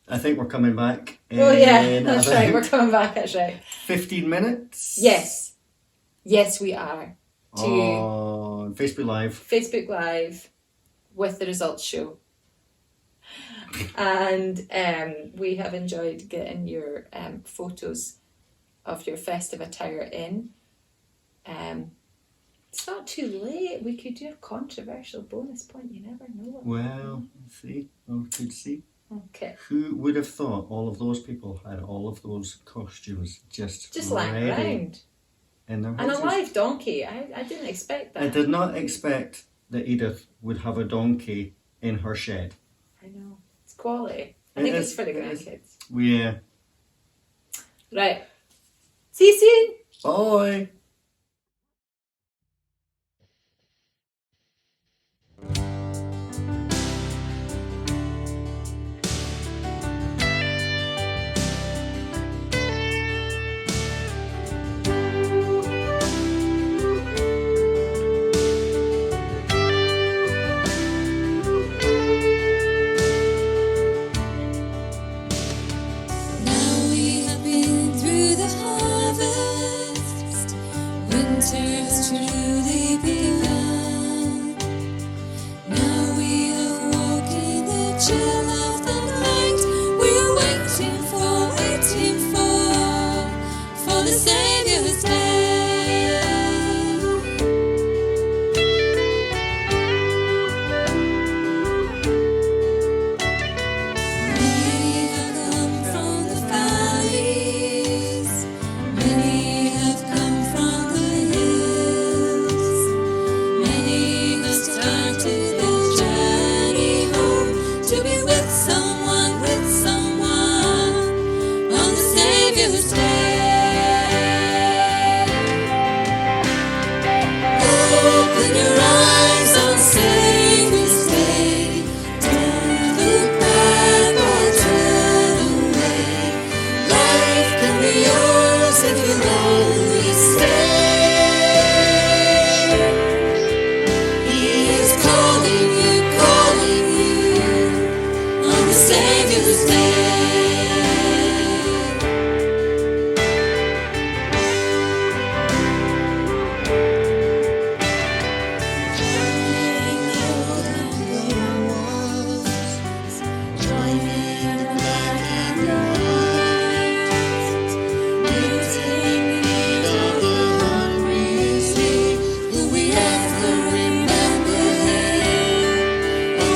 Speaker 2: I think we're coming back.
Speaker 1: Oh yeah,
Speaker 2: in
Speaker 1: that's
Speaker 2: about
Speaker 1: right. We're coming back. That's right.
Speaker 2: 15 minutes.
Speaker 1: Yes, we are to
Speaker 2: On Facebook Live.
Speaker 1: Facebook Live with the results show, and we have enjoyed getting your photos of your festive attire in. It's not too late. We could do a controversial bonus point. You never know.
Speaker 2: Well, let's see. We could see.
Speaker 1: Okay.
Speaker 2: Who would have thought all of those people had all of those costumes just
Speaker 1: Lying
Speaker 2: ready
Speaker 1: around.
Speaker 2: in their
Speaker 1: And a
Speaker 2: houses?
Speaker 1: live donkey. I didn't expect that.
Speaker 2: I did not expect that Edith would have a donkey in her shed.
Speaker 1: I know. It's quality. I
Speaker 2: It
Speaker 1: think
Speaker 2: is,
Speaker 1: it's for the
Speaker 2: it is.
Speaker 1: grandkids.
Speaker 2: Yeah.
Speaker 1: Right. See you soon.
Speaker 2: Bye.
Speaker 5: Now we have been through the harvest. Winter has truly begun. Now we have walking the chill of the night. We're waiting for the Savior's day. Many have come from the valleys, many have come from the hills, many have started their journey home to be with someone on the Savior's day. Open your eyes on Savior's day. Don't look back or turn away. Life can be yours if you only stay. He is calling you on the Savior's day.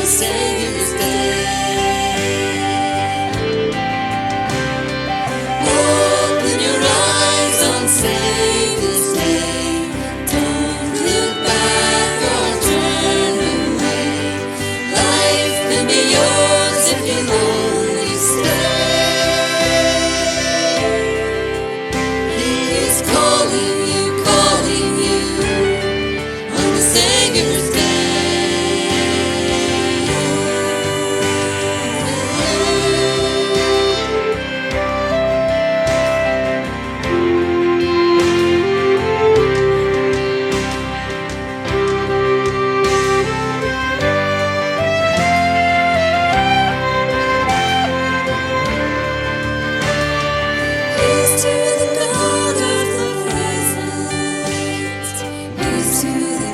Speaker 5: Savior's Day. Open your eyes on Savior's Day. Don't look back or turn away. Life can be yours if you only stay. He is calling you on the Savior's Day. Here's to the God of the present. Here's to the